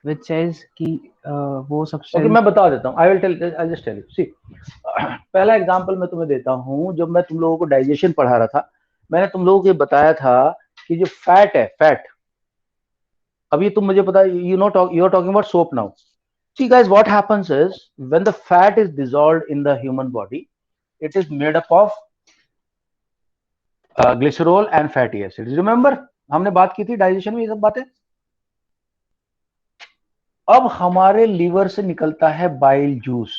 which says कि वो okay substance। मैं बता देता हूँ, I just tell you see. पहला एग्जांपल मैं तुम्हें देता हूँ, जब मैं तुम लोगों को डाइजेशन पढ़ा रहा था, मैंने तुम लोगों को ये बताया था कि जो फैट है, फैट, अभी तुम मुझे पता, you are talking about soap now. See guys, what happens is when the fat is dissolved in the human body, it is made up of glycerol and fatty acids. Remember, हमने बात की थी digestion में ये सब बातें। अब हमारे लीवर से निकलता है bile juice,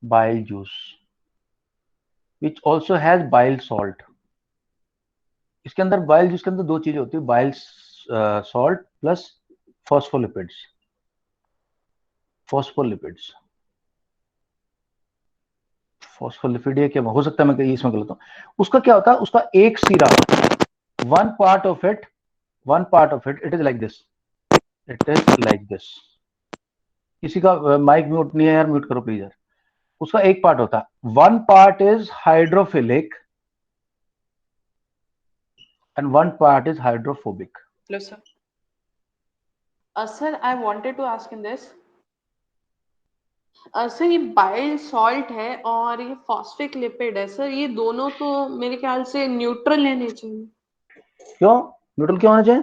bile juice which also has bile salt. इसके अंदर बाइल जूस के अंदर दो चीजें होती है, bile salt plus phospholipids. Phospholipids, phospholipid ये क्या हो सकता है, मैं इसमें गलत हूं। उसका क्या होता है, उसका एक सिरा, one part of it, it is like this, it is like this. किसी का माइक म्यूट नहीं है यार, म्यूट करो प्लीज यार। उसका एक पार्ट होता है, one part is hydrophilic and one part is hydrophobic. Hello, sir. Sir, I wanted to ask in this. Sir ये बाइल सॉल्ट है और ये फॉस्फेट लिपिड है सर, ये दोनों तो मेरे ख्याल से न्यूट्रल लेने चाहिए। क्यों न्यूट्रल क्यों होना चाहिए?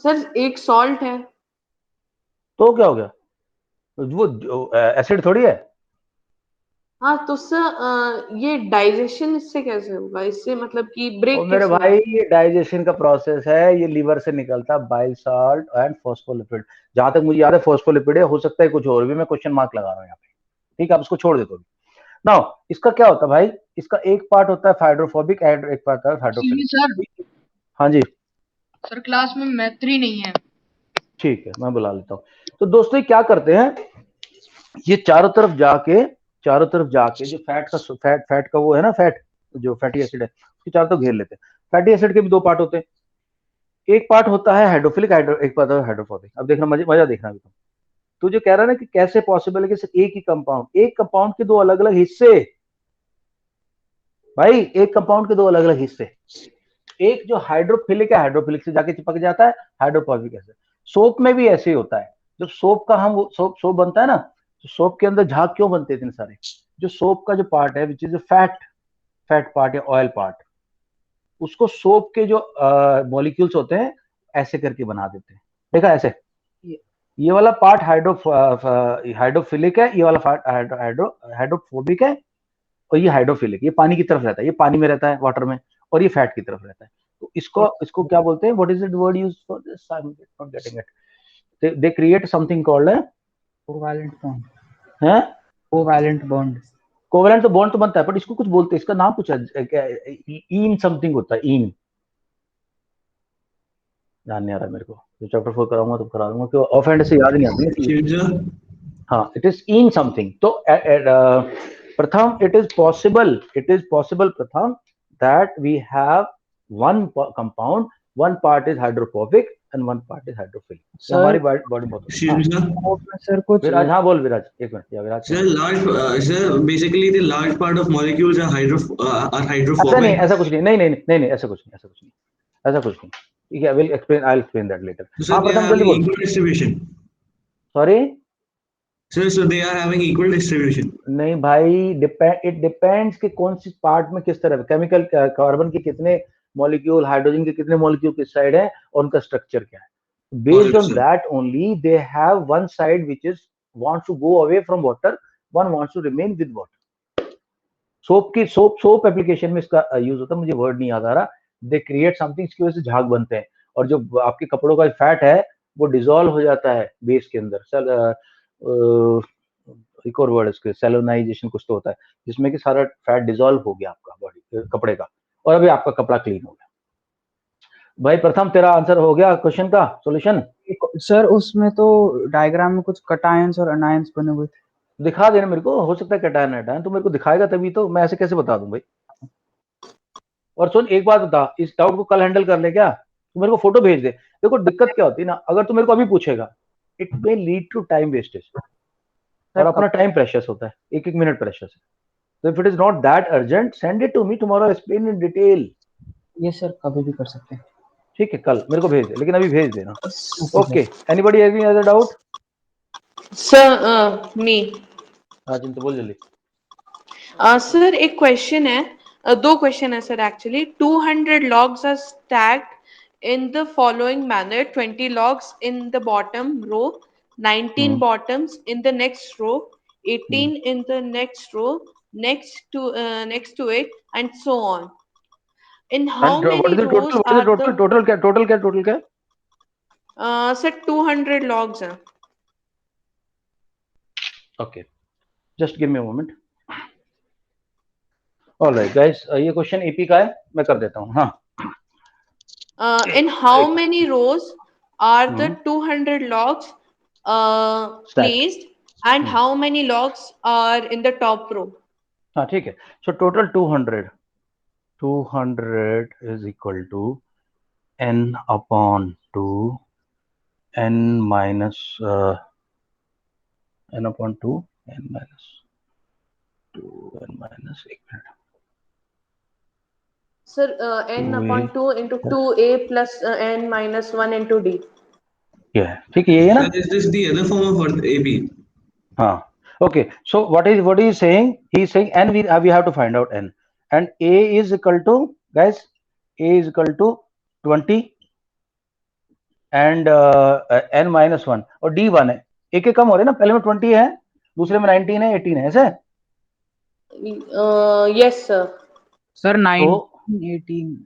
सर एक सॉल्ट है तो क्या हो गया, वो एसिड थोड़ी है। हाँ, तो सर ये डाइजेशन इससे कैसे होगा, इससे मतलब कि और ब्रेक मेरे कैसे भाई होगा? ये डाइजेशन का प्रोसेस है, ये लीवर से निकलता है बाइल साल्ट एंड फॉस्फोलिपिड। जहां तक मुझे याद है फॉस्फोलिपिड है, हो सकता है कुछ और भी, मैं क्वेश्चन मार्क लगा रहा हूँ यहाँ पे। ठीक है, आप इसको छोड़ देते हो। नाउ इसका क्या होता है भाई, इसका एक पार्ट होता है हाइड्रोफोबिक, एक पार्ट होता है हाइड्रोफिलिक। सर हाँ जी सर क्लास में मैत्री नहीं है। ठीक है, मैं बुला लेता हूँ। तो दोस्तों ये क्या करते हैं, ये चारों तरफ जाके जो फैट का वो है ना, फैट जो फैटी एसिड है उसके चारों तरफ घेर लेते हैं। फैटी एसिड के भी दो पार्ट होते हैं, एक पार्ट होता है हाइड्रोफिलिक, एक पार्ट है हाइड्रोफोबिक। अब देखना मजा देखना अभी तो जो कह रहा है ना कि कैसे पॉसिबल है कि एक ही कंपाउंड, एक कंपाउंड के दो अलग अलग हिस्से, भाई एक कंपाउंड के दो अलग अलग हिस्से, एक जो हाइड्रोफिलिक है, हाइड्रोफिलिक से जाके चिपक जाता है हाइड्रोफोबिक एसिड। सोप में भी ऐसे ही होता है, जब सोप का हम सोप बनता है ना, तो सोप के अंदर झाग क्यों बनते हैं इतने सारे, जो सोप का जो पार्ट है विच इज फैट पार्ट या ऑयल पार्ट, उसको सोप के जो मॉलिक्यूल्स होते हैं ऐसे करके बना देते हैं। देखा ऐसे, ये वाला पार्ट हाइड्रोफिलिक है, ये वाला पार्ट हाइड्रोफोबिक है, और ये हाइड्रोफिलिक, ये पानी की तरफ रहता है, ये पानी में रहता है वाटर में, और ये फैट की तरफ रहता है। तो इसको क्या बोलते हैं, what is the word used for this, I am not getting it. They create something called है कोवैलेंट बॉन्ड। हैं, कोवैलेंट बॉन्ड। कोवैलेंट तो बॉन्ड तो बनता है, बट इसको कुछ बोलते हैं, इसका नाम कुछ इन समथिंग होता है, इन ध्यान नहीं आ रहा मेरे को, जो चैप्टर 4 कराऊंगा तो करा दूंगा, क्यों ऑफ हैंड से याद नहीं आती। हाँ, इट इज इन समथिंग। तो प्रथम, इट इज पॉसिबल प्रथम that we have one compound, one part is hydrophobic and one part is hydrophilic. Sir हमारी बॉडी में सर कुछ विराज, हाँ बोल विराज, एक मिनट या विराज। Sir, basically the large part of molecules are ऐसा नहीं, hydrophobic. ऐसा कुछ नहीं, नहीं, ऐसा कुछ नहीं। ठीक है, I'll explain that later. So हाँ they are प्रथम जल्दी having बोल। equal distribution. Sorry Sir, so they are having equal distribution. नहीं भाई, इट डिपेंड्स कि कौन सी पार्ट में किस तरह, केमिकल कार्बन के कितने मॉलिक्यूल, हाइड्रोजन के कितने मॉलिक्यूल किस साइड है, और उनका स्ट्रक्चर क्या है। Based on that only they have one side which is wants to go away from water, one wants to remain with water. Soap application में इसका यूज होता है, मुझे वर्ड नहीं याद आ रहा। दे क्रिएट समथिंग, इसकी वजह से झाग बनते हैं, और जो आपके कपड़ों का फैट है वो डिसॉल्व हो जाता है बेस के अंदर। एक और वर्ड इसके, सेलोनाइजेशन कुछ तो होता है, जिसमें कि सारा फैट डिसॉल्व हो गया आपका बॉडी कपड़े का, और अभी आपका कपड़ा क्लीन हो गया। भाई प्रथम, तेरा आंसर हो गया क्वेश्चन का सोल्यूशन? सर उसमें तो डायग्राम में कुछ कटायंस और अनायंस बने हुए थे, दिखा देना मेरे को, हो सकता है कैटायन एटायन, तो मेरे को दिखाएगा तभी तो, मैं ऐसे कैसे बता दूं भाई। और सुन एक बात बता, इस डाउट को कल हैंडल कर ले क्या, तू मेरे को फोटो भेज दे। देखो दिक्कत क्या होती है ना, अगर तू मेरे को अभी पूछेगा, it may lead to time wastage, और अपना टाइम प्रेशियस होता है, एक मिनट प्रेशियस है। So if it is not that urgent, send it to me tomorrow. Explain in detail. ये सर कभी भी कर सकते हैं। ठीक है, कल मेरे को भेज दे, लेकिन अभी भेज देना। Okay, anybody any other doubt? Sir me हाँ चिंतु बोल जल्दी। सर एक क्वेश्चन है, दो क्वेश्चन है sir actually. 200 logs are stacked in the following manner: 20 logs in the bottom row, 19 bottoms in the next row, 18 in the next row next to it, and so on. In how and what many is the total, rows what is the are the total, total क्या, total क्या, total क्या? Sir 200 logs हैं। Okay, just give me a moment. Alright guys, ये question AP का है, मैं कर देता हूँ। हाँ, In how many rows are the hmm, 200 logs stack, placed, and how many logs are in the top row? हाँ ठीक है। So total 200, 200 is equal to n upon 2, n minus n upon 2, n minus 2, n minus, एक minute, Sir, n 2a, upon 2 into 2a plus n minus 1 into d. क्या है, ठीक है, ये है ना? Sir, is this the other form of AB? हाँ, okay, so what is he saying? He is saying n, we have to find out n, and a is equal to, guys, a is equal to 20 and n minus 1, और d 1 है। एक एक कम हो रहे ना, पहले में 20 है, दूसरे में 19 है, 18 है, ऐसे। Yes, sir. सर तो 19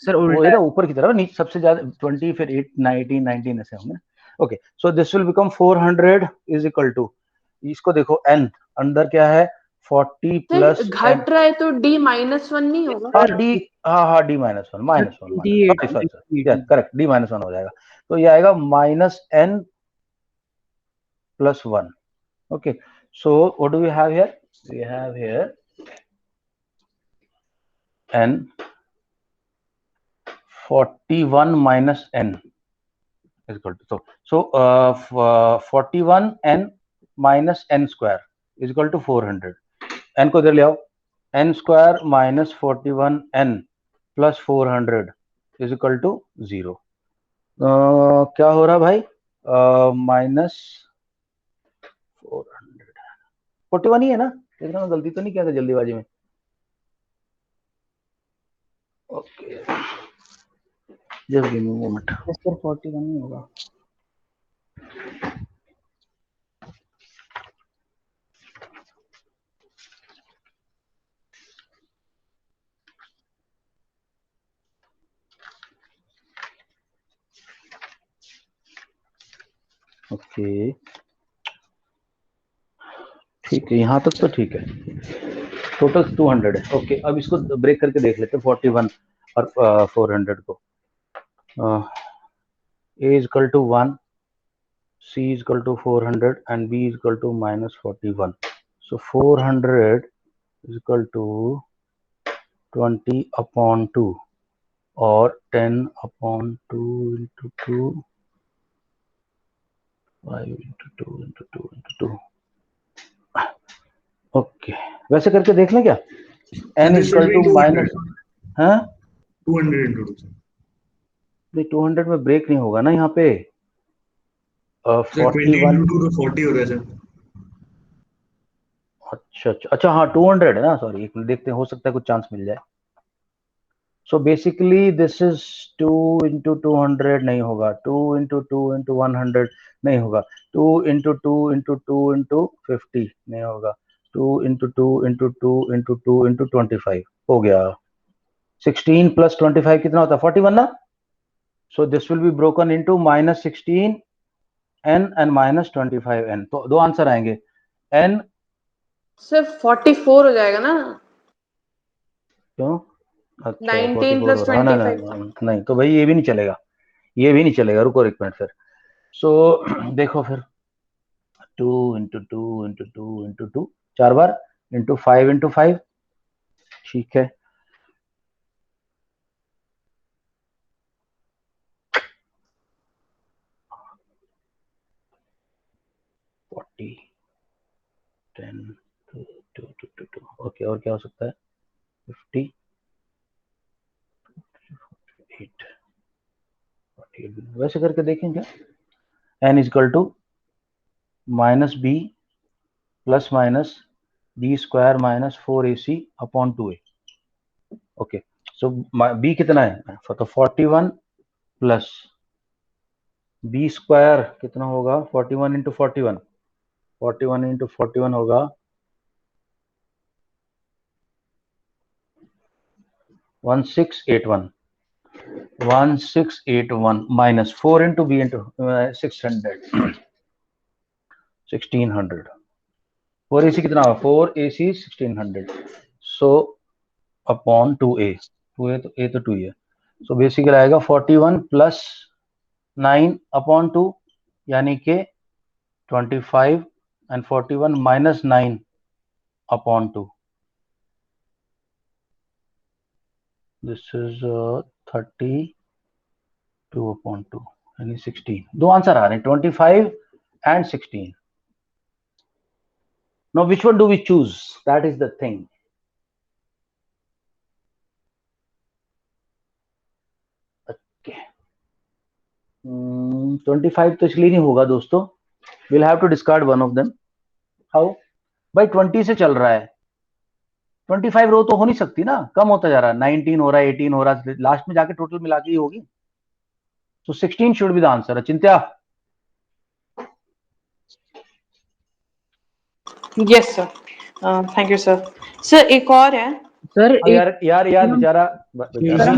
सर वो उल्टा है ना है। ऊपर की तरफ, नीचे सबसे ज्यादा 20, फिर 8, 19, 19 ऐसे होंगे। Okay, so this will become 400 is equal to, इसको देखो n अंदर क्या है, 40 सर प्लस n, घट रहा है तो d -1 नहीं होगा? हाँ डी, हाँ D minus one, minus one, sorry sorry sorry, yes correct, D minus one हो जाएगा। तो ये आएगा minus n plus 1। Okay, so what do we have here? We have here n 41 minus n is equal to, so 41 n minus n square is equal to 400। n को इधर ले आओ, n square minus 41 n plus 400 is equal to 0। क्या हो रहा भाई, minus 400, 41 ही है ना? देखना, मैं गलती तो नहीं किया था जल्दीबाजी में। Okay, just give me a moment. Sir 41 नहीं होगा। ओके, ठीक है, यहाँ तक तो ठीक है, टोटल 200 है। ओके, अब इसको ब्रेक करके देख लेते हैं 41 और 400 को। a is equal to 1, c is equal to 400 and b is equal to minus 41। so 400 is equal to 20 upon 2 और 10 upon 2 into 2, 5 into 2 into 2 into 2। Okay, वैसे करके देख लें क्या? n This is should equal be to 200. Minus, हाँ 200 into 2. नहीं, 200 में break नहीं होगा ना यहाँ पे। Sir, 20 41, into 2 तो 40 हो रहा है सर। अच्छा अच्छा अच्छा, हाँ 200 है ना, सॉरी, एक मिनट देखते हैं, हो सकता है कुछ चांस मिल जाए। So basically this is 2 into 200 नहीं होगा, 2 इंटू 2 इंटू 100 नहीं होगा, 2 इंटू 2 इंटू 2 इंटू 50 नहीं होगा, 2 इंटू 2 इंटू 2 इंटू 2 इंटू 25 हो गया। 16 प्लस 25 कितना होता है? 41 ना? सो this will be broken into minus 16 n and minus 25 n। तो दो आंसर आएंगे, n, सर 44 हो जाएगा ना? क्यों? अच्छा 19 44 हो plus रहा है, नहीं 25। नहीं नहीं, तो भाई ये भी नहीं चलेगा, ये भी नहीं चलेगा, रुको एक मिनट फिर। सो देखो फिर, 2 इंटू 2 इंटू 2 इंटू 2 4 बार, इंटू 5 इंटू 5, ठीक है, फोर्टी, 10, 2 2 2 2। ओके, और क्या हो सकता है? 50, 8, 48 भी नहीं, वैसे करके देखेंगे। n is equal to minus B plus minus B square minus 4ac upon 2a। Okay, so B कितना है तो 41 प्लस बी स्क्वायर कितना होगा 41 इंटू 41, 41 इंटू 41 होगा 1681, 1681 minus 4 into B into 600 1600 4ac कितना होगा 4ac 1600 so upon 2a, 2a तो a तो 2 ही है, सो बेसिकली आएगा 41 प्लस 9 अपॉन 2 यानी कि 25 and 41 minus 9 upon 2, this is 32 upon 2 यानी 16। दो आंसर आ रहे हैं 25 and 16। Now which one do we choose, that is the thing. Okay 25 तो इसलिए नहीं होगा दोस्तों, we'll have to discard one of them। how? भाई 20 से चल रहा है, 25 रो तो हो नहीं सकती ना, कम होता जा रहा है, 19 हो रहा है, 18 हो रहा है, लास्ट में जाके टोटल मिला के ही होगी, तो 16 should be the answer. Chintya yes sir, thank you sir. Sir एक और है। सर यार यार यार बेचारा बेचारा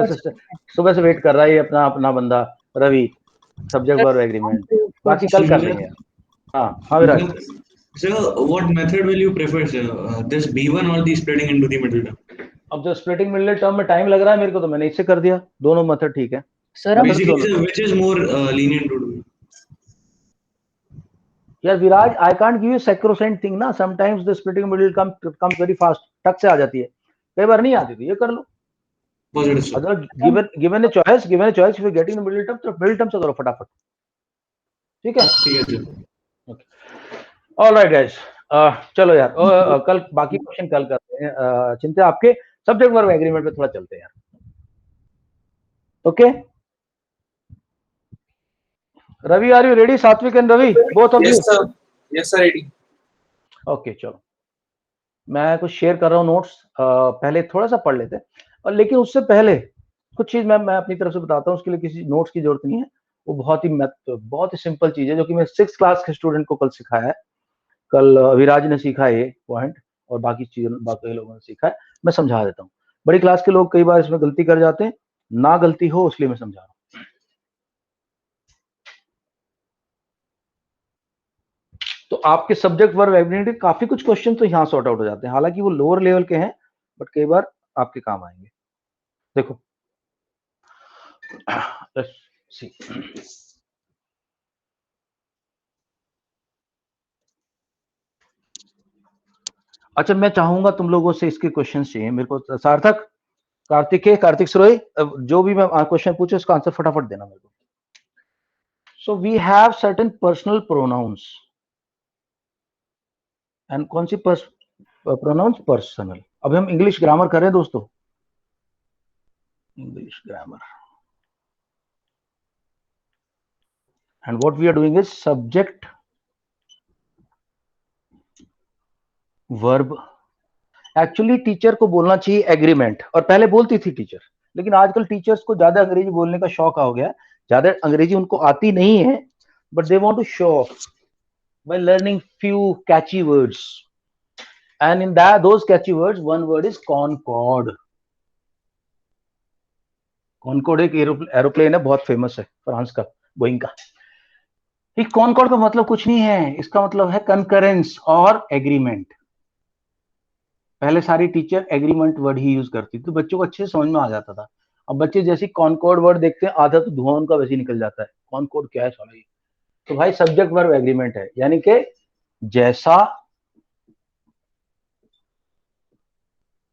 सर, सुबह से वेट कर रहा है ये अपना अपना बंदा रवि, सब्जेक्ट वर्ब एग्रीमेंट, बाकी कल कर लेंगे। हाँ हाँ विराज। Sir, what method will you prefer, sir? This B1 or the splitting into the middle term? अब जो स्प्लिटिंग मिडिल टर्म में टाइम लग रहा है मेरे को, तो मैंने इससे कर दिया, दोनों मेथड ठीक है। सर हम Basically, sir, which is more lenient to do? यार Viraj, I can't give you sacrosanct thing ना, sometimes the splitting middle comes very fast, टक से आ जाती है, कई बार नहीं आती थी, ये कर लो। Positive, sir. अगर given a choice if you getting the middle term, तो मिडिल टर्म से करो फटाफट, ठीक है। ठीक है sir. ऑलराइट गाइस, चलो यार, कल बाकी क्वेश्चन कल करते हैं। चिंता आपके सब्जेक्ट वर्ब एग्रीमेंट पे थोड़ा चलते हैं यार, okay. Ravi are you ready? Satvik and Ravi, both of you? Yes, sir. Yes, sir. Ready. Okay चलो, मैं कुछ शेयर कर रहा हूँ नोट्स, पहले थोड़ा सा पढ़ लेते हैं, और लेकिन उससे पहले कुछ चीज मैं अपनी तरफ से बताता हूँ, उसके लिए किसी नोट्स की जरूरत नहीं है, वो बहुत ही सिंपल चीज है जो कि मैं 6th क्लास के स्टूडेंट को कल सिखाया है। कल विराज ने सीखा ये पॉइंट, और बाकी चीजें बाकी लोगों ने सीखा है, मैं समझा देता हूँ। बड़ी क्लास के लोग कई बार इसमें गलती कर जाते हैं, ना गलती हो इसलिए मैं समझा रहा हूँ। तो आपके सब्जेक्ट वर्ब एग्रीमेंट के काफी कुछ क्वेश्चन तो यहाँ सॉर्ट आउट हो जाते हैं, हालांकि वो लोअर लेवल के हैं, बट कई बार आपके काम आएंगे। देखो let's see। अच्छा, मैं चाहूंगा तुम लोगों से इसके क्वेश्चन चाहिए मेरे को। सार्थक, कार्तिक सरोई, जो भी मैं क्वेश्चन पूछे उसका आंसर फटाफट देना मेरे को। So we have certain personal pronouns, and कौन सी प्रोनाउंस? पर्सनल। अब हम इंग्लिश ग्रामर कर रहे हैं दोस्तों, English grammar, and what we are doing is subject verb. Actually teacher को बोलना चाहिए एग्रीमेंट, और पहले बोलती थी टीचर, लेकिन आजकल टीचर्स को ज्यादा अंग्रेजी बोलने का शौक हो गया, ज्यादा अंग्रेजी उनको आती नहीं है, but they want to show off by learning few catchy words, and in those catchy words one word is Concorde। Concorde एक एरोप्लेन है, बहुत फेमस है, फ्रांस का, बोइंग का। एक Concorde का मतलब कुछ नहीं है, इसका मतलब है कंकरेंस और एग्रीमेंट। पहले सारी टीचर एग्रीमेंट वर्ड ही यूज करती थी, तो बच्चों को अच्छे से समझ में आ जाता था। अब बच्चे जैसे कॉनकॉर्ड वर्ड देखते हैं, आधा तो धुआं उनका वैसे ही निकल जाता है, कॉनकॉर्ड क्या है समझिए। तो भाई सब्जेक्ट वर्ब एग्रीमेंट है, यानी कि जैसा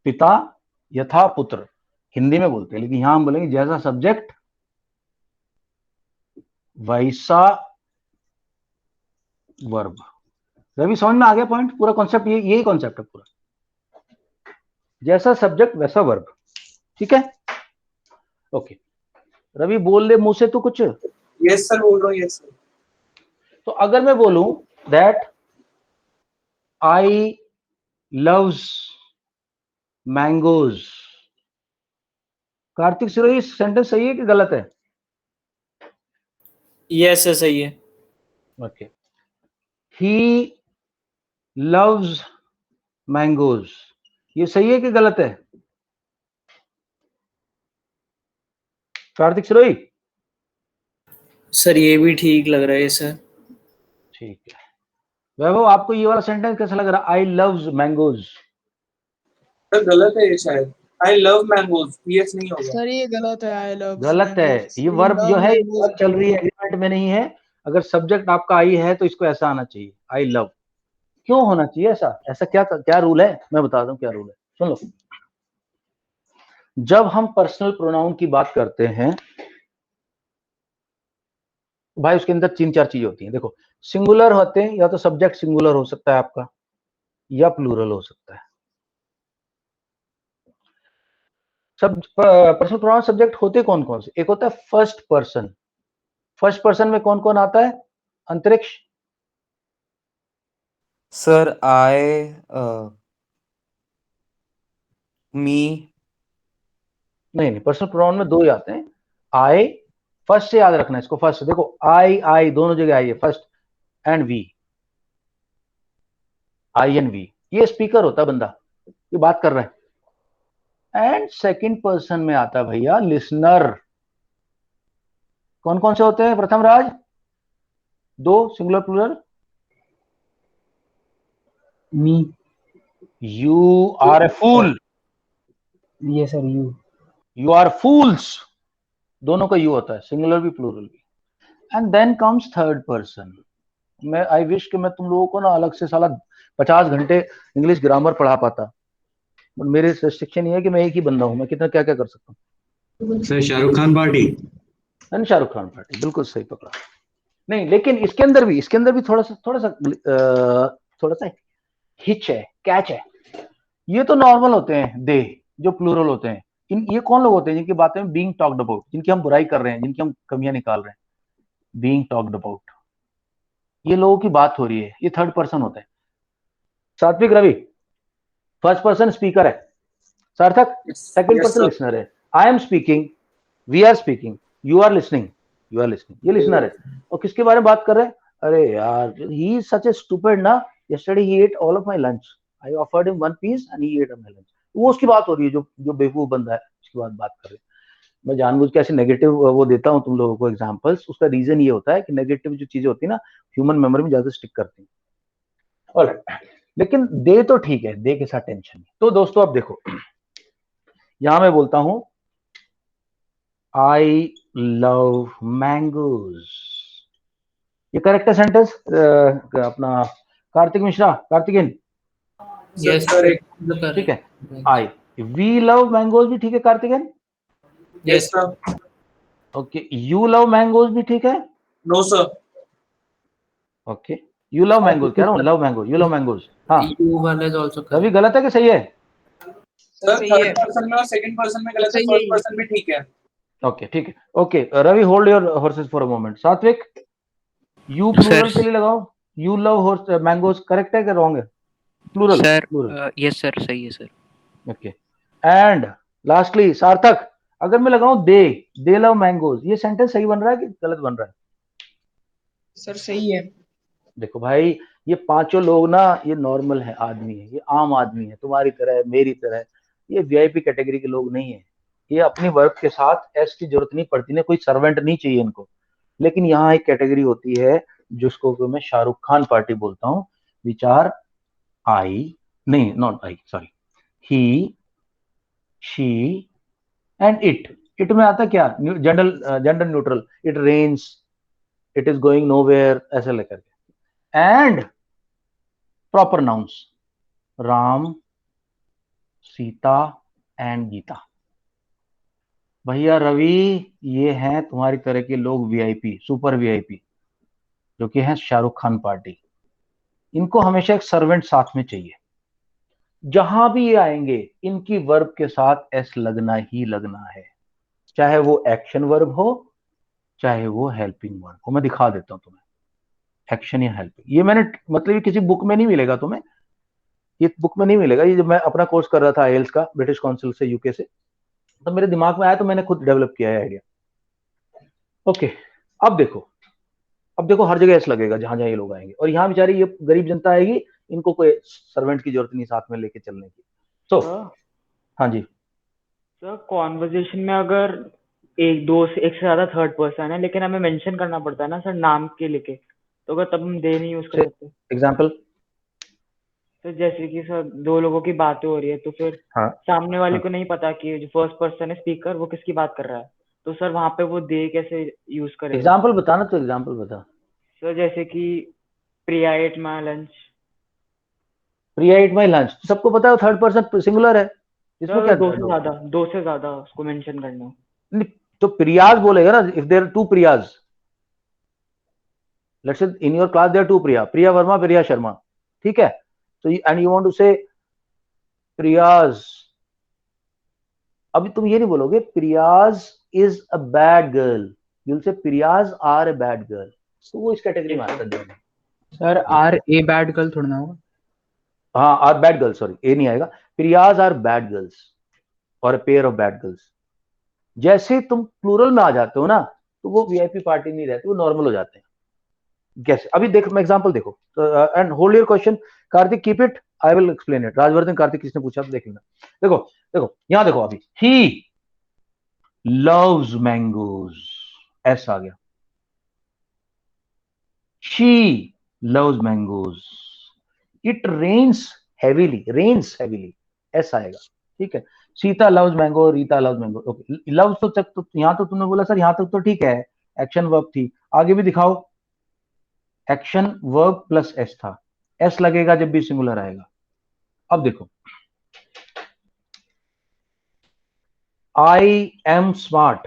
पिता यथा पुत्र, हिंदी में बोलते हैं, लेकिन यहां हम बोलेंगे जैसा सब्जेक्ट वैसा वर्ब। रवि समझ में आ गया पॉइंट? पूरा कॉन्सेप्ट यही कॉन्सेप्ट है पूरा, जैसा सब्जेक्ट वैसा वर्ब, ठीक है। ओके, रवि बोल ले मुंह से तू कुछ। यस सर बोल रहा हूँ, यस सर। तो अगर मैं बोलूं that I loves mangoes, Kartik Sirohi sentence सही है कि गलत है? यस सर सही है। ओके, ही लव्स मैंगोज, ये सही है कि गलत है? कार्तिक सिरोही सर ये भी ठीक लग रहा है सर। ठीक है। वैभव आपको ये वाला सेंटेंस कैसा लग रहा है, आई लव्स मैंगोज? सर गलत है ये शायद, आई लव मैंगोज, यस नहीं होगा। सर ये गलत है, आई लव गलत है, ये वर्ब जो लव है मैंगोज। वर्ब चल रही है, एग्रीमेंट में नहीं है। अगर सब्जेक्ट आपका आई है तो इसको ऐसा आना चाहिए, आई लव। क्यों होना चाहिए ऐसा? ऐसा क्या क्या रूल है, मैं बताता हूँ क्या रूल है, सुन लो। जब हम पर्सनल प्रोनाउन की बात करते हैं भाई, उसके अंदर 3-4 चीजें होती हैं। देखो, सिंगुलर होते हैं, या तो सब्जेक्ट सिंगुलर हो सकता है आपका, या प्लूरल हो सकता है। सब पर्सनल प्रोनाउन सब्जेक्ट होते कौन कौन से? एक होता है फर्स्ट पर्सन। फर्स्ट पर्सन में कौन कौन आता है? अंतरिक्ष। सर आई मी। नहीं, पर्सनल प्रोनाउन में 2 ही आते हैं। आई, फर्स्ट से याद रखना इसको, फर्स्ट देखो, आई दोनों जगह आई है, first and we, I and we. ये स्पीकर होता है बंदा, ये बात कर रहा है। एंड सेकंड पर्सन में आता है भैया लिसनर। कौन कौन से होते हैं Pratham Raj? 2 singular plural. Me. You are a fool, ये sir you. You are fools, दोनों का यू होता है, सिंगुलर भी प्लूरल भी। And then comes third person. मैं आई विश कि मैं तुम लोगों को ना अलग से साला 50 घंटे इंग्लिश ग्रामर पढ़ा पाता, बट मेरे रिस्ट्रिक्शन ये है कि मैं एक ही बंदा हूं, मैं कितना क्या क्या कर सकता हूँ। Sir Shahrukh Khan party. Shahrukh Khan party, बिल्कुल सही पकड़ा। नहीं, लेकिन इसके अंदर भी थोड़ा सा हिच है, कैच है। ये तो नॉर्मल होते हैं दे, जो प्लूरल होते हैं। ये कौन लोग होते हैं जिनकी बातें में बीइंग टॉक्ड अबाउट, जिनकी हम बुराई कर रहे हैं, जिनकी हम कमियां निकाल रहे हैं, बीइंग टॉक्ड अबाउट, ये लोगों की बात हो रही है, ये थर्ड पर्सन होता है। सात्विक रवि फर्स्ट पर्सन स्पीकर है, सार्थक सेकंड पर्सन लिसनर है। I am speaking, we are speaking, you are listening, ये लिसनर है। और किसके बारे में बात कर रहे हैं? अरे यार, he is such a stupid ना, yesterday he ate all of my lunch, I offered him one piece and he ate my lunch. वो उसकी बात हो रही है, जो बेवकूफ बंदा है उसकी बात कर रहे हैं। मैं जानबूझ के ऐसे नेगेटिव वो देता हूं तुम लोगों को एग्जांपल्स, उसका रीजन ये होता है कि नेगेटिव जो चीजें होती है ना, ह्यूमन मेमोरी में ज्यादा स्टिक करती हैं। ऑलराइट, लेकिन दे तो ठीक है, दे के साथ टेंशन नहीं। तो दोस्तों अब देखो, यहां मैं बोलता हूं आई लव मैंगोज, ये करेक्ट है सेंटेंस? अपना कार्तिक मिश्रा, कार्तिकेन, यस सर एकदम ठीक है। आई वी लव मैंगोज भी ठीक है Karthiken? Yes sir. Okay, you love mangoes भी ठीक है? No sir. Okay, you love mangoes कह रहा हूँ, love mango, you love mangoes. हाँ, you one is also Ravi गलत है कि सही है? सर सही थर्ड है। पर्सन में और सेकंड पर्सन में गलत है, सही है फर्स्ट ये। पर्सन में ठीक है। ओके, ठीक है। Okay Ravi, hold your horses for a moment. Satvik, you plural के लिए लगाओ, you love horse mangoes, correct है कि रॉन्ग है? Plural sir plural, yes sir सही है सर। ओके। एंड लास्टली सार्थक, अगर मैं लगाऊं दे लव मैंगोज, ये सेंटेंस सही बन रहा है कि गलत बन रहा है? सर सही है। देखो भाई, ये पांचों लोग ना, ये नॉर्मल है आदमी है, ये आम आदमी है, तुम्हारी तरह मेरी तरह, ये वीआईपी कैटेगरी के लोग नहीं है। ये अपनी वर्क के साथ एस की जरूरत नहीं पड़ती ना, कोई सर्वेंट नहीं चाहिए इनको। लेकिन यहाँ एक कैटेगरी होती है जिसको मैं शाहरुख खान पार्टी बोलता हूँ, विचार आई, नहीं not I, sorry, he, she and it में आता क्या? Gender neutral, it rains, it is going nowhere, ऐसे लेकर के। And proper nouns, Ram, Sita and Geeta. भैया रवि, ये हैं तुम्हारी तरह के लोग, वीआईपी, सुपर वीआईपी, जो कि हैं शाहरुख खान पार्टी। इनको हमेशा एक सर्वेंट साथ में चाहिए। जहां भी ये आएंगे, इनकी वर्ब के साथ एस लगना ही लगना है। चाहे वो एक्शन वर्ब हो चाहे वो हेल्पिंग वर्ब हो। मैं दिखा देता हूं तुम्हें, एक्शन या हेल्पिंग। ये मैंने मतलब ये किसी बुक में नहीं मिलेगा तुम्हें, ये बुक में नहीं मिलेगा। ये जब मैं अपना कोर्स कर रहा था आईएलटीएस का ब्रिटिश काउंसिल से यूके से, तो मेरे दिमाग में आया तो मैंने खुद डेवलप किया है आइडिया। ओके, अब देखो हर जगह एस लगेगा जहां जहां ये लोग आएंगे, और यहाँ बेचारी ये गरीब जनता आएगी, इनको कोई सर्वेंट की जरूरत नहीं साथ में लेके चलने की। तो हाँ जी सर कॉन्वर्जेशन में अगर एक से ज्यादा थर्ड पर्सन है लेकिन हमें मेंशन करना पड़ता है ना सर नाम के लेके, तो अगर तब हम दे नहीं यूज कर सकते? एग्जाम्पल। तो जैसे कि सर दो लोगों की बातें हो रही है तो फिर हाँ सामने वाले हाँ। को नहीं पता कि जो फर्स्ट पर्सन है स्पीकर वो किसकी बात कर रहा है, तो सर वहां पे वो दे कैसे यूज करेगा? एग्जाम्पल बताना, तो एग्जाम्पल बता। सर जैसे कि Priya ate my lunch. Priya ate my lunch, सबको पता है थर्ड पर्सन सिंगुलर है, इसमें सर क्या दो से ज्यादा उसको मेंशन करना। नहीं, तो प्रियाज बोलेगा ना, if there two Priyas, let's say in your class there two Priya Varma, Priya Sharma, ठीक है? तो एंड यू वांट टू से प्रियाज, अभी तुम ये नहीं बोलोगे Priyas is a bad girl, you will say Priyas are a bad girl, तो वो इस कैटेगरी में आता है। Sir are a bad girl थोड़ा ना होगा। हाँ, are bad girls, sorry a नहीं आएगा, प्रियाज आर बैड गर्ल्स और पेयर ऑफ बैड गर्ल्स। जैसे तुम प्लूरल में आ जाते हो ना, तो वो वीआईपी पार्टी नहीं रहती, वो नॉर्मल हो जाते हैं। कैसे? अभी देखो, मैं एग्जांपल देखो, and hold your question Kartik, keep it, I will explain it. Rajvardhan Kartik किसने पूछा, तो देख लेना। देखो देखो यहां देखो, अभी ही लव्स मैंगोज, एस आ गया। She loves mangoes, it rains heavily, S आएगा, ठीक है? Sita loves mango, Rita loves mango. Okay, loves तो तक तो यहां तो तुमने बोला सर यहां तक तो ठीक है, एक्शन वर्ब थी, आगे भी दिखाओ। एक्शन वर्ब प्लस एस था, एस लगेगा जब भी सिंगुलर आएगा। अब देखो, आई एम स्मार्ट,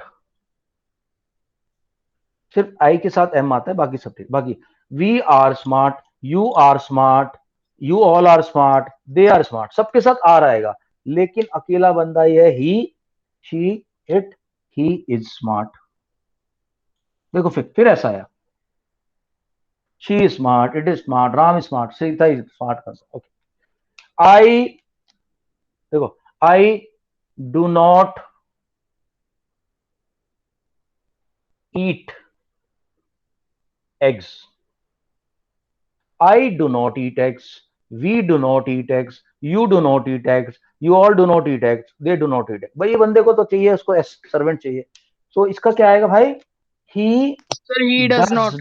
सिर्फ आई के साथ एम आता है, बाकी सब ठीक। बाकी we are smart, you are smart, you all are smart, they are smart, सबके साथ आर आएगा, लेकिन अकेला बंदा ये he, she, it, he is smart. देखो फिर ऐसा आया, she is smart, it is smart, Ram is smart, Sita is smart. Okay, I, देखो I do not eat eggs, I do not eat eggs, we do not eat eggs, you do not eat eggs, you all do not eat eggs, they do not eat eggs। भाई ये बंदे को तो चाहिए, उसको servant चाहिए, तो इसका क्या आएगा भाई? he Sir, he does not.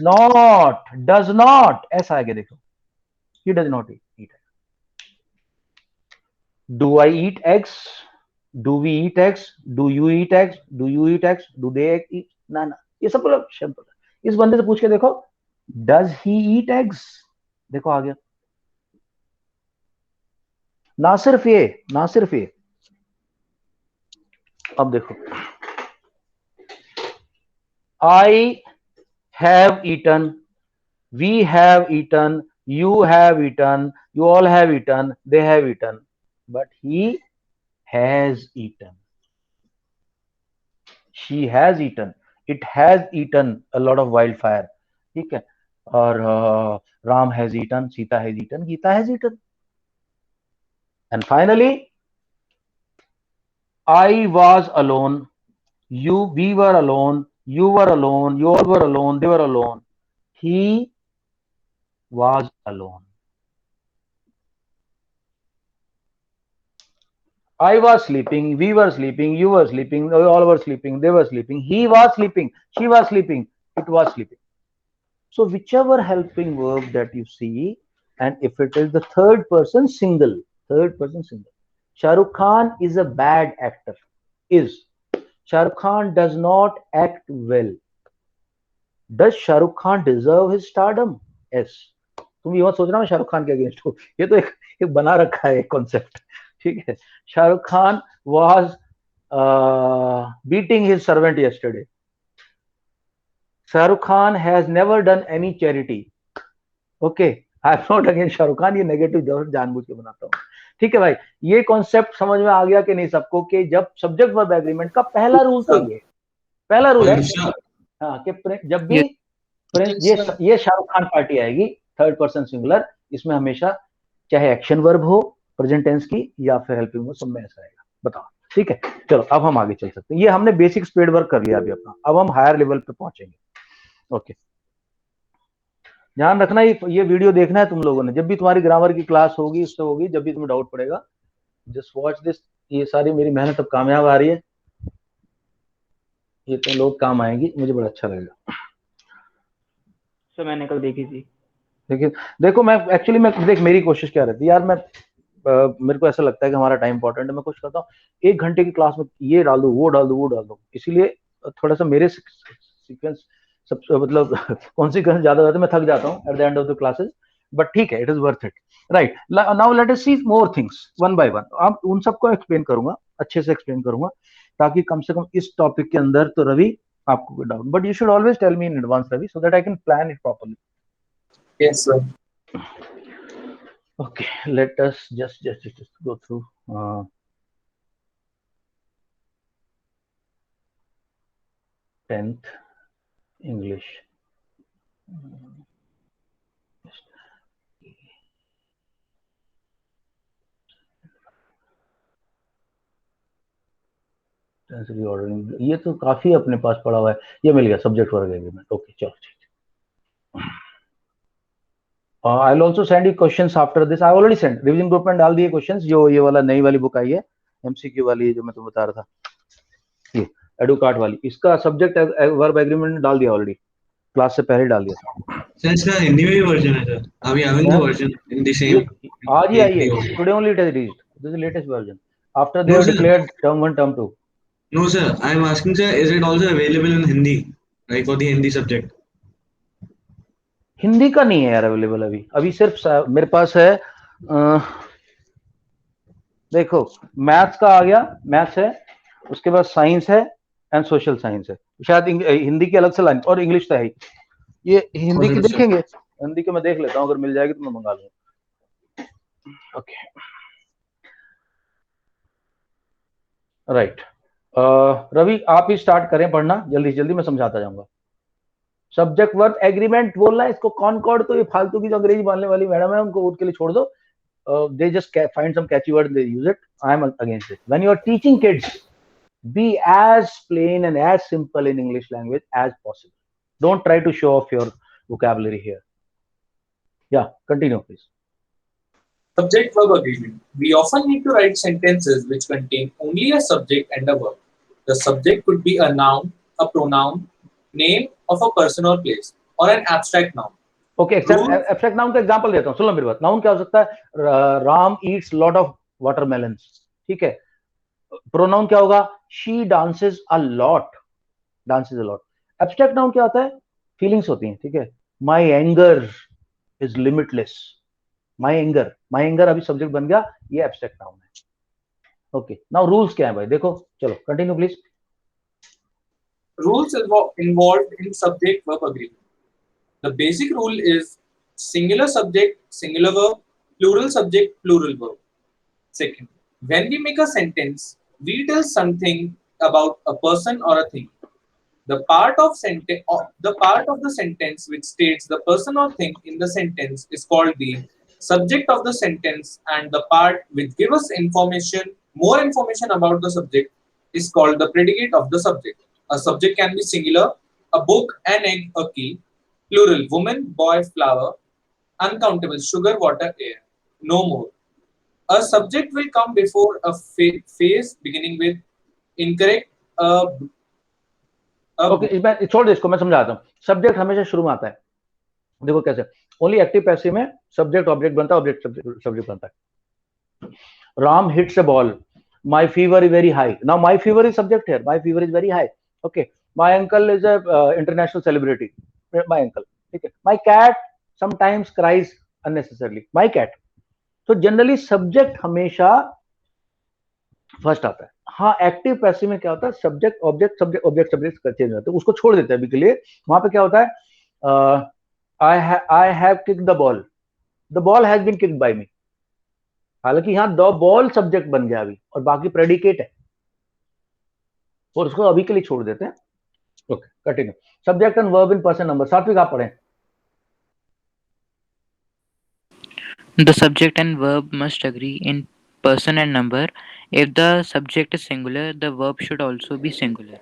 does not, ऐसा आएगा। देखो, he does not eat eggs। do I eat eggs, do we eat eggs, do you eat eggs, do you eat eggs, do they eat, ना, ये सब simple है। इस बंदे से पूछ के देखो, डज ही ईट एग्स, देखो आ गया। ना सिर्फ ये, अब देखो, I have eaten, we have eaten, you have eaten, you all have eaten, they have eaten, but he has eaten, she has eaten, it has eaten a lot of wildfire, ठीक है? और Ram has eaten, Sita has eaten, Gita has eaten, and finally I was alone, we were alone, you were alone, you all were alone, they were alone, he was alone, I was sleeping, we were sleeping, you were sleeping, we all were sleeping, they were sleeping, he was sleeping, she was sleeping, it was sleeping. So whichever helping verb that you see, and if it is the third person single, Shah Rukh Khan is a bad actor, Shah Rukh Khan does not act well. Does Shah Rukh Khan deserve his stardom? Yes. तुम ये मत सोचना मैं शाहरुख खान के against हूँ, ये तो एक बना रखा है कॉन्सेप्ट, ठीक है? Shahrukh Khan was beating his servant yesterday. Shahrukh Khan has never done any charity. Okay, I am not against Shahrukh Khan, ये नेगेटिव जानबूझ के बनाता हूँ, ठीक है भाई? ये कॉन्सेप्ट समझ में आ गया कि नहीं सबको, कि जब सब्जेक्ट वर्ब एग्रीमेंट का पहला रूल तो ये पहला रूल है Harsha, हाँ कि जब भी प्रिंस Yes, sir. ये शाहरुख खान पार्टी आएगी थर्ड पर्सन सिंगुलर, इसमें हमेशा चाहे एक्शन वर्ब हो प्रेजेंट टेंस की या फिर हेल्पिंग हो, सब में ऐसा आएगा। बताओ, ठीक है? चलो अब हम आगे चल सकते हैं। ये हमने बेसिक स्पीड वर्क कर लिया अभी अपना, अब हम हायर लेवल पे पहुंचेंगे। ओके, ध्यान रखना ये वीडियो देखना है तुम लोगों ने, जब भी तुम्हारी ग्रामर की क्लास होगी, इससे होगी, जब भी तुम्हें डाउट पड़ेगा, जस्ट वॉच दिस। ये सारी मेरी मेहनत अब कामयाब आ रही है, ये तो लोग काम आएंगी, मुझे बड़ा अच्छा लगेगा। सर मैंने कल देखी थी। देखिए, देखो मैं एक्चुअली मैं देख मेरी कोशिश क्या रहती है यार, मैं मेरे को ऐसा लगता है कि हमारा टाइम इंपॉर्टेंट है, मैं कोशिश करता हूँ 1 घंटे की क्लास में ये डाल दूँ, वो डाल दूँ, वो डाल दूँ, इसीलिए थोड़ा सा मेरे सीक्वेंस सब मतलब कॉन्सिक्वेंस ज्यादा होते, मैं थक जाता हूँ at the end of the classes, but ठीक है, it is worth it, right? Now let us see more things one by one. अब उन सबको एक्सप्लेन करूंगा, अच्छे से एक्सप्लेन करूंगा, ताकि कम से कम इस टॉपिक के अंदर तो रवि आपको कोई doubt, but you should always tell me in advance Ravi, so that I can plan it properly. Yes, sir. Okay, let us just go through tenth English. ये तो काफी अपने पास पड़ा हुआ है, ये मिल गया सब्जेक्ट वर्क एग्रीमेंट। ओके, चलो ठीक। I will also send you questions after this, I already send, revision group में डाल दिए क्वेश्चंस, जो ये वाला नई वाली बुक आई है एमसीक्यू वाली, जो मैं तुम्हें बता रहा था, ये एडुकार्ट वाली, इसका सब्जेक्ट वर्ब एग्रीमेंट डाल दिया ऑलरेडी, क्लास से पहले डाल दिया था। sir, इसका हिंदी में भी वर्जन है sir. Are we having the version in the same? आज ही आई है, today only it has reached, this is latest version after they No, have sir. Declared term 1 term 2। No, sir. I am asking, sir, is it also available in Hindi, like for the Hindi subject? Hindi का नहीं है यार available अभी, अभी सिर्फ मेरे पास है देखो मैथ्स का आ गया, मैथ्स है, उसके बाद साइंस है एंड सोशल साइंस है, शायद हिंदी की अलग से लाइन, और इंग्लिश तो है ही। ये हिंदी की देखेंगे, हिंदी की मैं देख लेता हूँ, अगर मिल जाएगी तो मैं मंगा लूंगा। ओके, राइट, रवि आप ही स्टार्ट करें पढ़ना जल्दी जल्दी, मैं समझाता जाऊंगा। सब्जेक्ट वर्ब एग्रीमेंट बोलना है इसको, कॉनकॉर्ड तो ये फालतू की जो अंग्रेजी बोलने वाली मैडम है, उनको उनके लिए छोड़ दो, they just find some catchy word and they use it. I am against it. When you are teaching kids, be as plain and as simple in English language as possible. Don't try to show off your vocabulary here. Yeah, continue please. Subject verb agreement. We often need to write sentences which contain only a subject and a verb. The subject could be a noun, a pronoun, name of a person or place, or an abstract noun. Okay, abstract noun का example देता हूँ, सुनो मेरी बात। Noun क्या हो सकता है? Ram Yeats lot of watermelons, ठीक है। प्रोनाउन क्या होगा? She dances a lot, dances a lot. Abstract noun क्या होता है? फीलिंग्स होती हैं, ठीक है। माई anger is limitless, my anger अभी सब्जेक्ट बन गया, ये एब्स्ट्रैक्ट नाउन है। ओके, नाउ रूल्स क्या है भाई, देखो, चलो continue please. Rules involved in subject verb agreement. The basic rule is singular subject, singular verb, plural subject, plural verb. Second, when we make a sentence, we tell something about a person or a thing. The part of the sentence which states the person or thing in the sentence is called the subject of the sentence, and the part which gives us more information about the subject is called the predicate of the subject. A subject can be singular: a book, an egg, a key. Plural: woman, boy, flower. Uncountable: sugar, water, air. No more. A subject will come before a phrase beginning with incorrect. Okay, छोड़ दे इसको, मैं समझाता हूँ। Subject हमेशा शुरू में आता है, देखो कैसे, ओनली एक्टिव पैसिव में सब्जेक्ट ऑब्जेक्ट बनता है, ऑब्जेक्ट सब्जेक्ट बनता है। Ram hits a ball, my fever is very high. Now my fever is subject here, my fever is very high. Okay, my uncle is a international celebrity, my uncle, ठीक है। My cat sometimes cries unnecessarily, my cat. तो generally subject हमेशा first आता है। हाँ, active passive में क्या होता है? Subject object subject object subject change होते हैं, उसको छोड़ देते हैं अभी के लिए। वहां पे क्या होता है? I have kicked the ball has been kicked by me. हालांकि यहाँ द बॉल सब्जेक्ट बन गया अभी, और बाकी प्रेडिकेट है, और उसको अभी के लिए छोड़ देते हैं। Okay, continue. Subject and verb in person number. सात्विक आप पढ़ें. The subject and verb must agree in person and number. If the subject is singular, the verb should also be singular.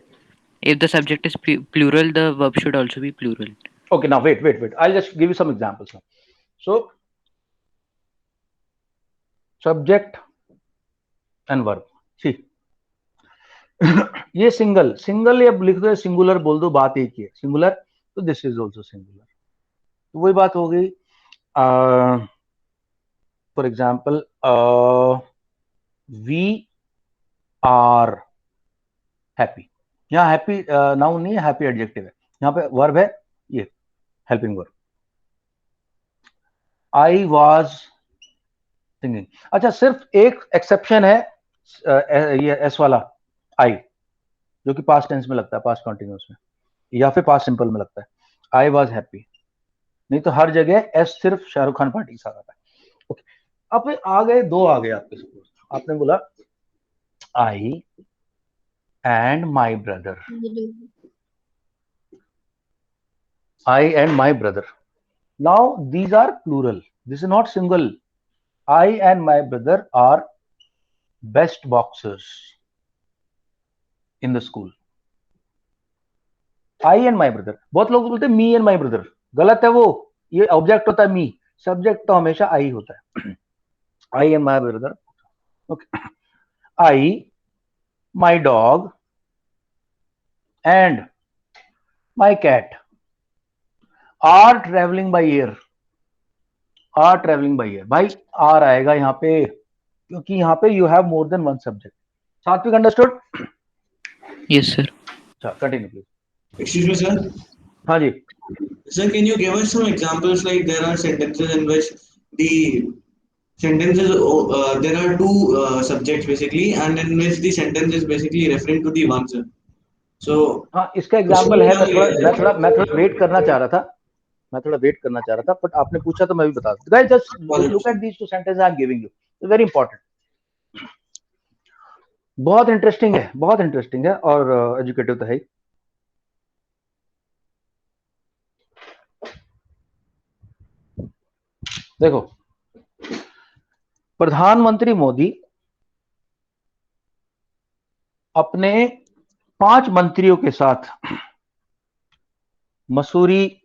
If the subject is plural, the verb should also be plural. Okay, now wait. I'll just give you some examples now. So, subject and verb. See, ये single या लिख दो, singular बोल दो, बात एक ही है. Singular, तो दिस इज ऑल्सो सिंगुलर. तो वही बात हो गई. For example, we are happy. यहाँ हैप्पी नाउन नहीं है, हैप्पी एडजेक्टिव है. यहाँ पे वर्ब है, ये helping verb. I was singing. अच्छा, सिर्फ एक एक्सेप्शन है, ये एस वाला आई, जो कि पास्ट टेंस में लगता है, पास्ट कॉन्टिन्यूस में, या फिर पास्ट सिंपल में लगता है. I was happy. नहीं तो हर जगह एस सिर्फ शाहरुख खान पार्टी के साथ आता है. ओके, अब आ गए, दो आ गए आपके. सपोज आपने बोला I and my brother. I and my brother. Now these are plural. This is not single. I and my brother are best boxers in the school. I and my brother. बहुत लोग बोलते हैं me and my brother. गलत है वो. ये object होता है मी, सब्जेक्ट तो हमेशा आई होता है. I and my brother. Okay. I, my dog and my cat are travelling by air. Are travelling by air. भाई आर आएगा यहाँ पे, क्योंकि यहाँ पे you have more than one subject. Satvik understood? Yes, sir. Continue please. Excuse me, sir. हाँ जी. Sir, can you give us some examples? Like there are sentences in which the sentences there are two subjects basically, and in which the sentence is basically referring to the one, sir. So हाँ, इसका example है. मैं थोड़ा wait करना चाह रहा था, but आपने पूछा तो मैं भी बता दूं. Guys, just look at these two sentences I am giving you. Very important. बहुत इंटरेस्टिंग है और एजुकेटिव तो है ही. देखो, प्रधानमंत्री मोदी अपने 5 मंत्रियों के साथ मसूरी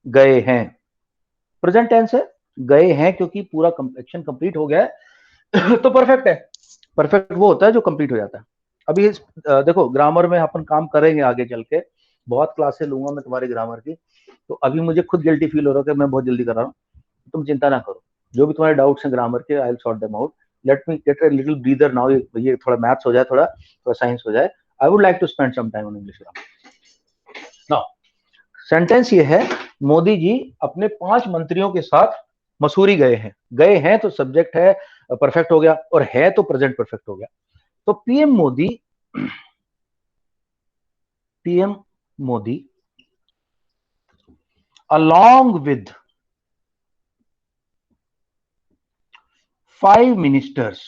गए हैं. प्रेजेंट टेंस है, गए हैं, क्योंकि पूरा एक्शन कंप्लीट हो गया है. तो परफेक्ट है. परफेक्ट वो होता है जो कंप्लीट हो जाता है. अभी देखो, ग्रामर में अपन काम करेंगे आगे चल के. बहुत क्लासेस लूंगा मैं तुम्हारे ग्रामर की. तो अभी मुझे खुद गिल्टी फील हो रहा है कि मैं बहुत जल्दी कर रहा हूँ. तुम चिंता ना करो. जो भी तुम्हारे डाउट्स हैं ग्रामर के, I will sort them out. Let me get a little breather now. ये थोड़ा मैथ्स हो जाए, थोड़ा साइंस हो जाए. I would like to spend some time on English grammar. Now sentence ये है, मोदी जी अपने 5 मंत्रियों के साथ मसूरी गए हैं तो सब्जेक्ट है, परफेक्ट हो गया, और है तो प्रेजेंट परफेक्ट हो गया. तो PM Modi along with 5 ministers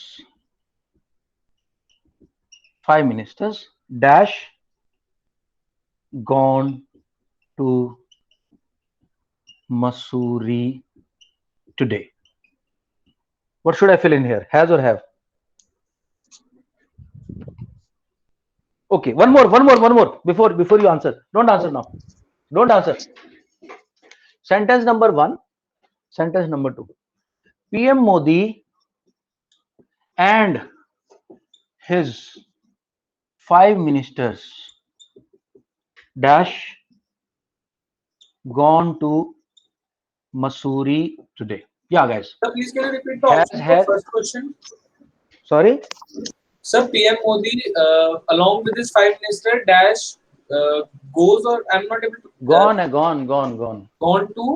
dash gone to Mussoorie today. What should I fill in here? Has or have? Okay, one more before you answer. Don't answer now. Don't answer. Sentence number 1, sentence number 2. PM Modi and his 5 ministers dash gone to Mussoorie today. Yeah, guys. Sir, please can you repeat the option for first question? Sorry? Sir, PM Modi along with his 5 minister dash goes, or I'm not able to. Gone to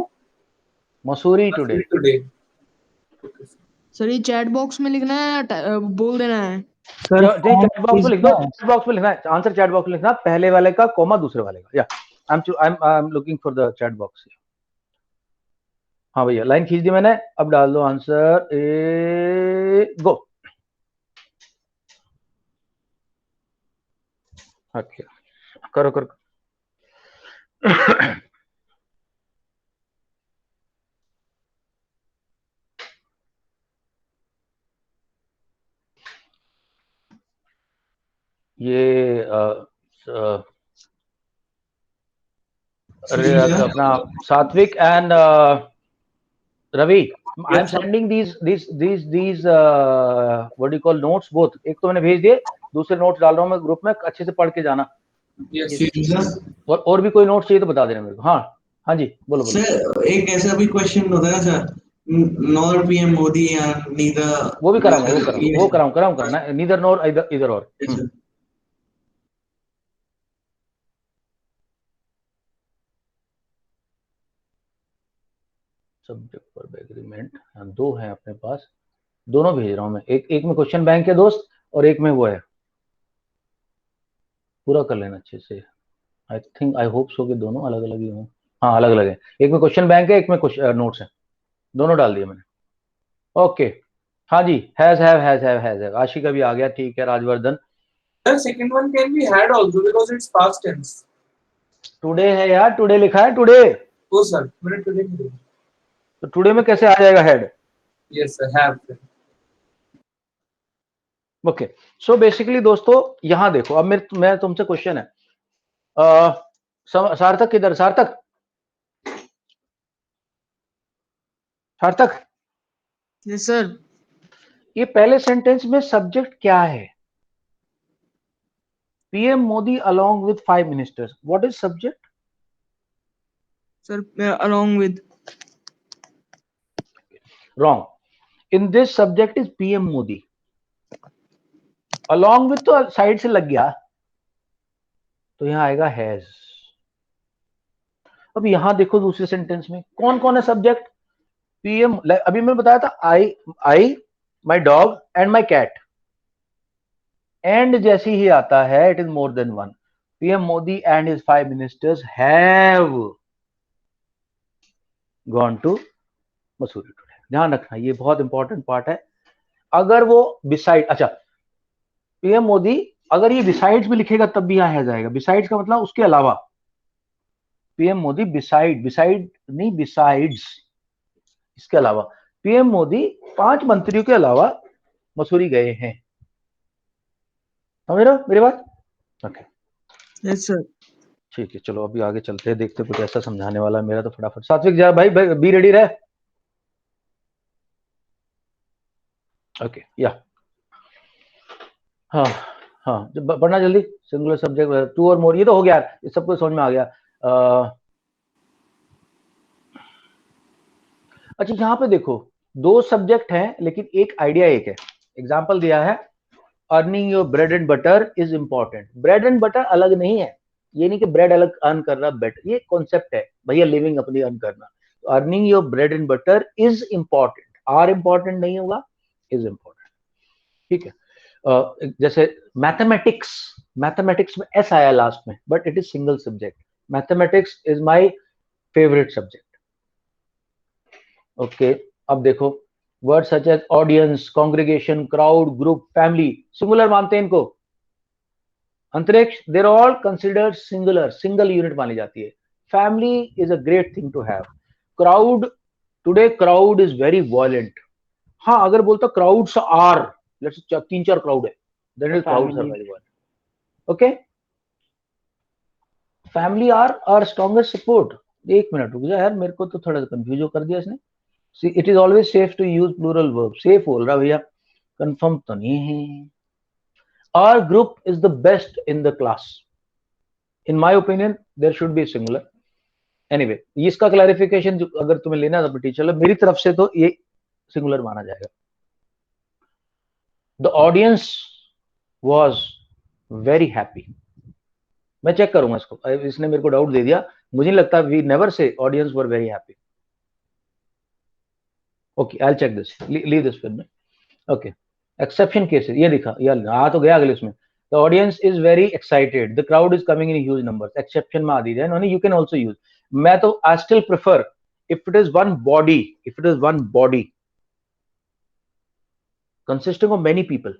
Mussoorie today. Sir ये chat box में लिखना है या बोल देना है? Chat box में लिख दो. चैट बॉक्स में लिखना है. आंसर चैट बॉक्स में लिखना, पहले वाले का कॉमा दूसरे वाले का. या I am looking for the chat box. हाँ भैया, लाइन खींच दी मैंने. अब डाल दो आंसर. गो. अच्छा, करो. ये अपना Satvik and Ravi, I am sending these what do you call notes both. एक तो मैंने भेज दिए, दूसरे नोट्स डाल रहा हूँ मैं ग्रुप में, अच्छे से पढ़ के जाना। और भी कोई नोट्स चाहिए तो बता देना मेरे को। हाँ हाँ जी, बोलो बोलो सर। एक ऐसा भी क्वेश्चन होता है ना sir, nor PM Modi and neither, वो भी कराऊंगा, वो कराऊंगा नीदर नॉर इधर और। सब्जेक्ट वर्ब एग्रीमेंट दो हैं अपने पास, दोनों भेज रहा हूं मैं। एक में क्वेश्चन बैंक है दोस्त, और एक में वो है, पूरा कर लेना अच्छे से। आई होप सो कि दोनों अलग अलग ही हों। हाँ अलग अलग है, एक में क्वेश्चन बैंक है, एक में नोट्स है, दोनों डाल दिए मैंने। ओके हाँ जी, हैज आशिका भी आ गया, ठीक है। Rajvardhan, The second one can be had also because it's past tense. Today है यार, टुडे लिखा है टुडे। Oh sir, मैंने today में देखा। तो टुडे में कैसे आ जाएगा head? Yes sir, have. Okay so basically दोस्तों यहां देखो, अब मैं तुमसे क्वेश्चन है, सार्थक किधर? सार्थक यस सर। ये पहले सेंटेंस में सब्जेक्ट क्या है? PM Modi along with 5 ministers, what is subject? Sir along with. Wrong, in this subject is PM Modi. Along with तो साइड से लग गया, तो यहां आएगा हैज। अब यहां देखो दूसरे सेंटेंस में कौन कौन है सब्जेक्ट? पीएम, अभी मैंने बताया था I my dog and my cat, and जैसे ही आता है it is more than one. PM Modi and his 5 ministers have gone to Mussoorie today. ध्यान रखना, ये बहुत इंपॉर्टेंट पार्ट है। अगर वो बिसाइड, अच्छा पीएम मोदी, अगर ये बिसाइड्स में लिखेगा तब भी यहां हैज आएगा। बिसाइड्स का मतलब उसके अलावा। पीएम मोदी बिसाइड नहीं, बिसाइड्स, इसके अलावा। पीएम मोदी 5 मंत्रियों के अलावा मसूरी गए हैं। समझ रहे हो मेरी बात? Okay yes sir. ठीक है, चलो अभी आगे चलते हैं, देखते कुछ ऐसा समझाने वाला है मेरा तो फटाफट। सात्विक जा भाई बी रेडी रहे। ओके या हाँ हाँ, पढ़ना जल्दी। सिंगुलर सब्जेक्ट 2 और मोर, ये तो हो गया यार, ये सबको समझ में आ गया। अच्छा यहाँ पे देखो, 2 सब्जेक्ट हैं लेकिन एक आइडिया एक है। एग्जाम्पल दिया है, earning your bread and butter is important. Bread and butter अलग नहीं है, ये नहीं कि ब्रेड अलग अर्न कर रहा, बेटर, ये कॉन्सेप्ट है भैया, लिविंग अपनी अर्न करना। तो earning your bread and butter is important, are important नहीं होगा, इज इंपॉर्टेंट। ठीक है, जैसे मैथमेटिक्स में एस आया लास्ट में, but it is single subject. Mathematics is my favourite subject. Okay अब देखो, word such as audience, congregation, crowd, group, family, singular मानते हैं इनको। Antriksh, there all considered singular, single unit मानी जाती है। Family is a great thing to have. Crowd, today crowd is very violent. हाँ अगर बोलता क्राउड्स आर, लेट्स 3-4 क्राउड है, then is crowds are very violent. Okay, family are strongest support. एक minute रुक जा यार, मेरे को तो थोड़ा कंफ्यूज कर दिया इसने। See, it is always safe to use plural verb. Safe बोल रहा भैया, कंफर्म तो नहीं है। Our group is the best in the class. In my opinion, there should be singular. Anyway, इसका क्लैरिफिकेशन अगर तुम्हें लेना है तो टीचर, मेरी तरफ से तो ये सिंगुलर माना जाएगा। The audience was very happy. मैं चेक करूंगा इसको, इसने मेरे को डाउट दे दिया, मुझे नहीं लगता we never say audience were very happy. Okay, I'll check this. Leave this with me. Okay. Exception cases. ये दिखा, यार आ तो गया अगले उसमें। The audience is very excited. The crowd is coming in huge numbers. Exception में आ दी जाए, no, you can also use. मैं तो I still prefer if it is one body consisting of many people.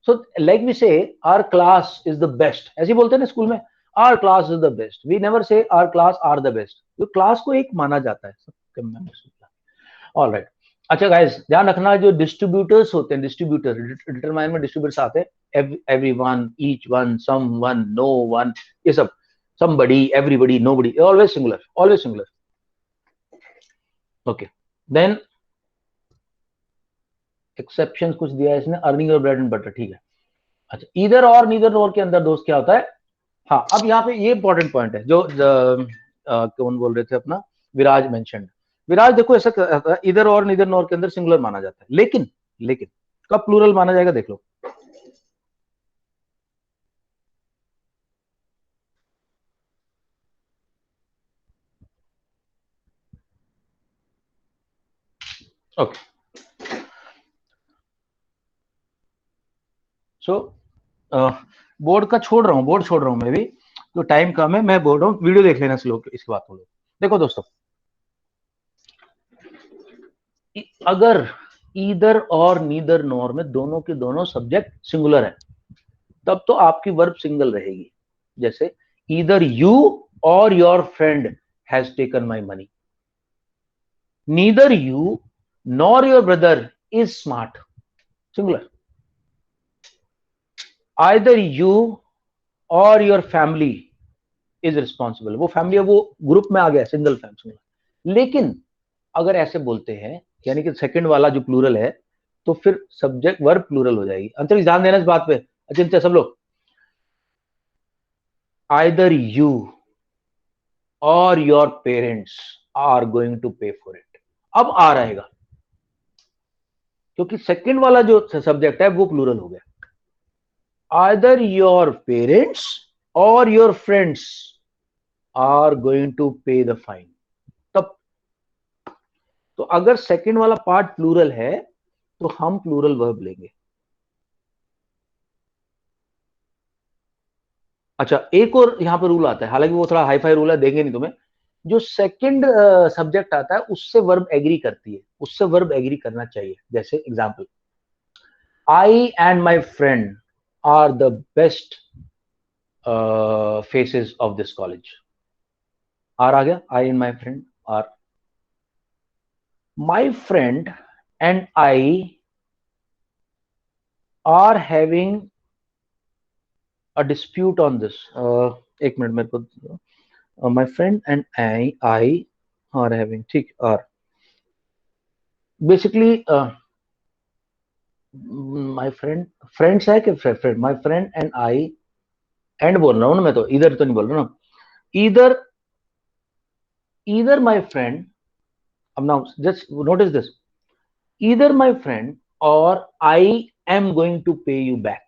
So like we say, our class is the best. ऐसे बोलते हैं ना school में, our class is the best. We never say our class are the best. तो class को एक माना जाता है सबके मेंबर्स का. All right. अच्छा गाइस, ध्यान रखना जो डिस्ट्रीब्यूटर्स होते हैं, डिस्ट्रीब्यूटर डिटरमाइन में डिस्ट्रीब्यूटर्स आते हैं, everyone, each one, someone, no one, ये सब, somebody, everybody, nobody, always singular, always singular. Okay. Then exception कुछ दिया है इसने, अर्निंग और ब्रेड एंड बटर, ठीक है. अच्छा, इधर और नीदर नोर के अंदर दोस्त क्या होता है? हाँ, अब यहाँ पे ये इंपॉर्टेंट पॉइंट है जो कौन बोल रहे थे अपना, विराज मेंशन्ड. विराज देखो ऐसा कहता है, इधर और नीदर नोर के अंदर सिंगुलर माना जाता है, लेकिन लेकिन कब प्लूरल माना जाएगा देख लो. ओके. सो बोर्ड का छोड़ रहा हूँ, बोर्ड छोड़ रहा हूँ मैं भी, तो टाइम कम है, मैं बोल रहा हूँ वीडियो देख लेना स्लो, इसके बाद बोलो. देखो दोस्तों, अगर ईदर और नीदर नॉर में दोनों के दोनों सब्जेक्ट सिंगुलर है, तब तो आपकी वर्ब सिंगल रहेगी. जैसे either you or your friend has taken my money. Neither you nor your brother is smart, singular. Either you or your family is responsible, वो फैमिली है, वो ग्रुप में आ गया, सिंगल फैमिली. लेकिन अगर ऐसे बोलते हैं, यानी कि सेकंड वाला जो प्लूरल है, तो फिर सब्जेक्ट वर्ब प्लूरल हो जाएगी. अंतरिक्ष ध्यान देना इस बात पे, अचिंत्य सब लोग. Either you or your parents are going to pay for it. अब आ रहेगा, क्योंकि सेकंड वाला जो सब्जेक्ट है वो प्लूरल हो गया. Either your parents or your friends are going to pay the fine. तब तो अगर सेकंड वाला पार्ट प्लूरल है तो हम प्लूरल वर्ब लेंगे. अच्छा, एक और यहां पर रूल आता है, हालांकि वो थोड़ा हाई फाई रूल है, देंगे नहीं तुम्हें. जो सेकंड सब्जेक्ट आता है उससे वर्ब एग्री करती है, उससे वर्ब एग्री करना चाहिए. जैसे example, I and my friend are the best faces of this college. Are आ गया, I and my friend are. My friend and I are having a dispute on this. एक minute मेरे को. My friend and I are having, ठीक, are basically my friends है कि friend, my friend and I, and बोल रहा हूँ ना मैं, तो इधर तो नहीं बोल रहा ना. either my friend, now just notice this, either my friend or I am going to pay you back.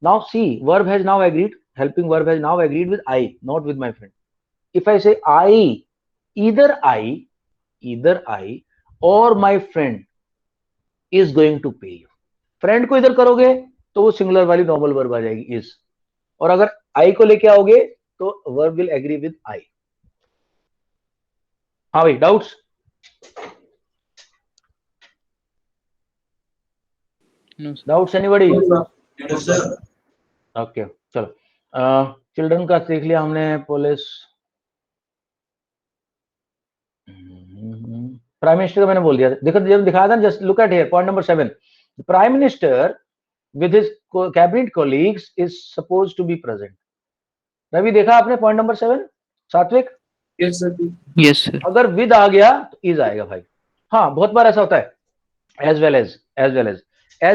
Now see, verb has now agreed, helping verb has now agreed with I, not with my friend. If I say either I or my friend is going to pay you. Friend को इधर करोगे तो वो singular वाली normal verb आ जाएगी is, और अगर I को लेके आओगे तो verb will agree with I. हाँ भाई, doubts? No, sir. Doubts anybody? Yes, sir. Okay, चलो. चिल्ड्रन का देख लिया हमने. पुलिस, प्राइम मिनिस्टर का मैंने बोल दिया. देखो जब दिखाया था, just look at here, point number 7. Prime minister with his cabinet colleagues is supposed to be present. Ravi, देखा आपने पॉइंट नंबर 7? सात्विक? Yes, sir. Yes, sir. अगर विद आ गया तो इज आएगा भाई. हाँ, बहुत बार ऐसा होता है. एज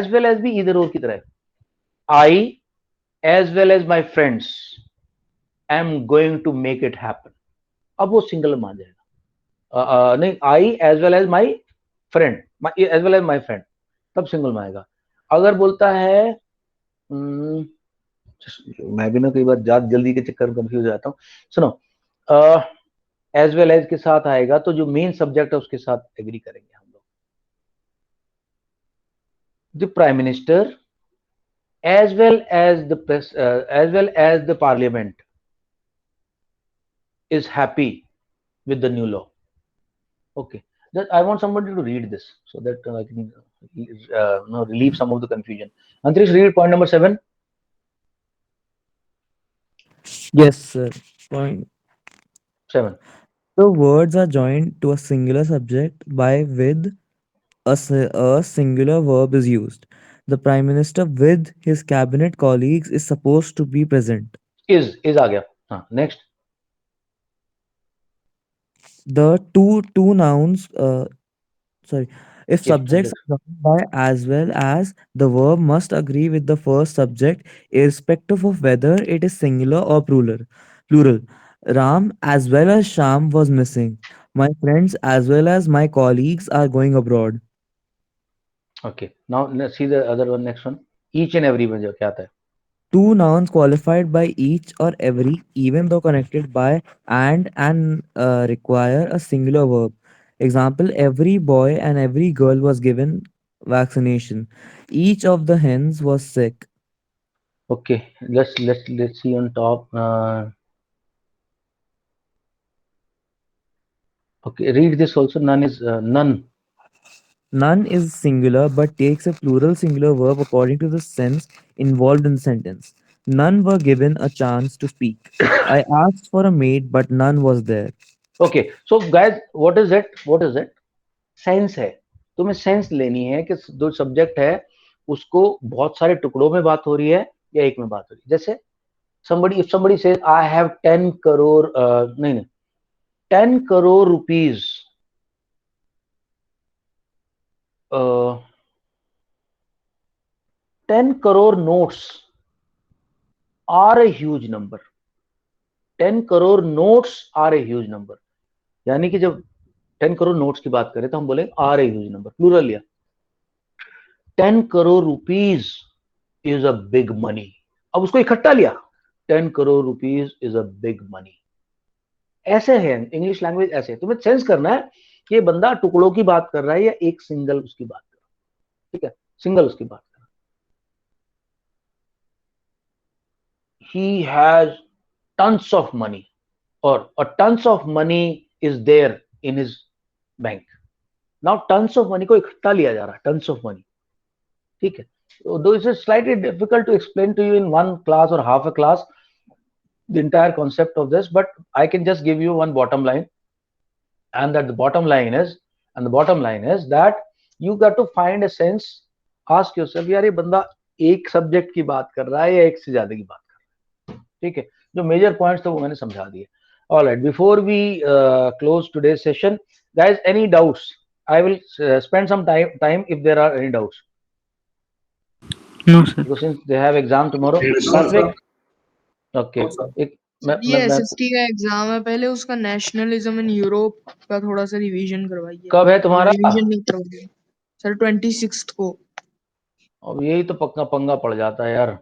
वेल एज भी इधर और की तरह. I as well as my friends am going to make it happen. अब वो सिंगल मान जाएगा. नहीं, I as well as my friend, as well as my friend, तब सिंगल में आएगा. अगर बोलता है, मैं भी ना कई बार जल्दी के चक्कर में कंफ्यूज हो जाता हूँ. सुनो, एज वेल एज के साथ आएगा तो जो मेन सब्जेक्ट है उसके साथ एग्री करेंगे हम लोग. The prime minister as well as the parliament is happy with the new law. Okay, I want somebody to read this so that I can relieve some of the confusion. Antrish, read point number 7. Yes, sir. Point 7. The words are joined to a singular subject by with a singular verb is used. The Prime Minister with his cabinet colleagues is supposed to be present. Is आ गया. हाँ, next. The two nouns sorry, if subjects subject. are joined by as well as, the verb must agree with the first subject irrespective of whether it is singular or plural. Ram as well as Sham was missing. My friends as well as my colleagues are going abroad. Okay, now let's see the other one, next one. Each and every में जो क्या आता है? Two nouns qualified by each or every, even though connected by and require a singular verb. Example: every boy and every girl was given vaccination. Each of the hens was sick. Okay, let's see on top. Okay, read this also. None is none. None is singular but takes a plural singular verb according to the sense involved in the sentence. None were given a chance to speak. I asked for a maid, but none was there. Okay, so guys, what is it? What is it? Sense है. तुम्हें sense लेनी है कि जो subject है उसको बहुत सारे टुकड़ों में बात हो रही है या एक में बात हो रही है. जैसे if somebody says I have 10 crore नहीं 10 crore rupees 10 crore notes are a huge number. 10 crore notes are a huge number. यानी कि जब 10 करोड़ नोट्स की बात करें तो हम बोले are a huge number, plural लिया. 10 crore rupees is a big money. अब उसको इकट्ठा लिया, 10 crore rupees is a big money. ऐसे है इंग्लिश लैंग्वेज, ऐसे तुम्हें सेंस करना है कि ये बंदा टुकड़ों की बात कर रहा है या एक सिंगल उसकी बात कर रहा है. ठीक है, सिंगल उसकी बात कर रहा है. He has tons of money और tons of money is there in his bank. Now tons of money को इकट्ठा लिया जा रहा है, टन्स ऑफ मनी. ठीक है, though it is slightly difficult to explain to you in one class or half a class the entire concept of this, but I can just give you one bottom line, and that the bottom line is that you got to find a sense. Ask yourself, यार ये बंदा एक subject की बात कर रहा है या एक से ज्यादा की बात कर रहा है. ठीक है, जो मेजर पॉइंट्स थे वो मैंने समझा दिए. All right, before we close today's session, guys, any doubts? I will spend some time if there are any doubts. No, sir. Because since they have exam tomorrow. Satvik? Okay. ये SST का exam है, पहले उसका nationalism in Europe का थोड़ा सा revision करवाइए. कब है तुम्हारा? रिवीजन नहीं करवाइए सर, 26 को. अब यही तो पक्का पंगा पड़ जाता है यार.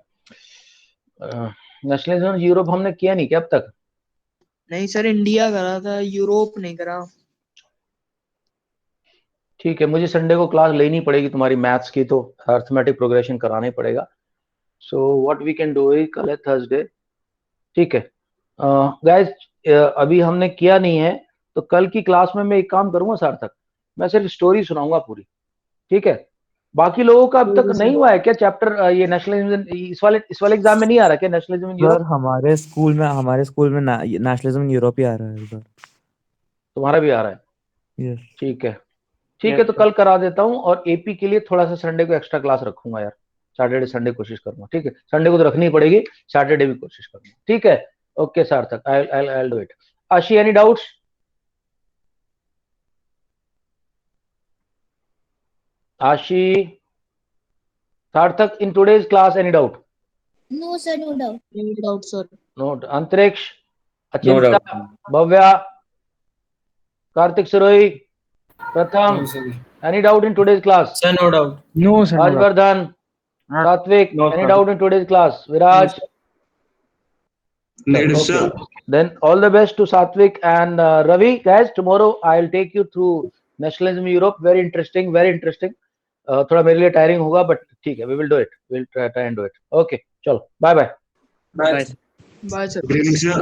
नेशनलिज्म यूरोप हमने किया नहीं क्या अब तक? नहीं सर, इंडिया करा था, यूरोप नहीं करा. ठीक है, मुझे संडे को क्लास लेनी पड़ेगी तुम्हारी मैथ्स की, तो अर्थमेटिक प्रोग्रेशन कराना ही पड़ेगा. So what we can do is, कल है थर्सडे. ठीक है गाइस, अभी हमने किया नहीं है तो कल की क्लास में मैं एक काम करूंगा सार्थक, मैं सिर्फ स्टोरी सुनाऊंगा पूरी. ठीक है, बाकी लोगों का अब तक नहीं हुआ है क्या चैप्टर? ये नेशनलिज्म इस वाले एग्जाम में नहीं आ रहा क्या? नेशनलिज्म इन यूरोप सर हमारे स्कूल में नेशनलिज्म इन यूरोप ही आ रहा है. तुम्हारा भी आ रहा है? यस. ठीक है, ठीक है, तो कल करा देता हूँ. और एपी के लिए थोड़ा सा संडे को एक्स्ट्रा क्लास रखूंगा यार. सैटरडे संडे कोशिश करूंगा. ठीक है, संडे को तो रखनी पड़ेगी, सैटरडे भी कोशिश करूंगा. ठीक है, okay Sarthak, I do it. Aashi, any doubts? Aashi, Sarthak, in today's class any doubt? No sir, no doubt. No doubt sir. No. Antariksh, Achinta, Bhavya, Kartik Sirohi, Pratham, any doubt in today's class? Sir, no doubt. No, sir. No doubt. Rajvardhan, Satvik, any doubt in today's class? Viraj? Later, Okay. sir. Then all the best to Satvik and Ravi. Guys, tomorrow I'll take you through nationalism Europe. Very interesting, very interesting. थोड़ा मेरे लिए tiring होगा, but ठीक है, we will do it. We'll try and do it. Okay, चलो, bye bye. Bye. Bye sir. Good evening, sir.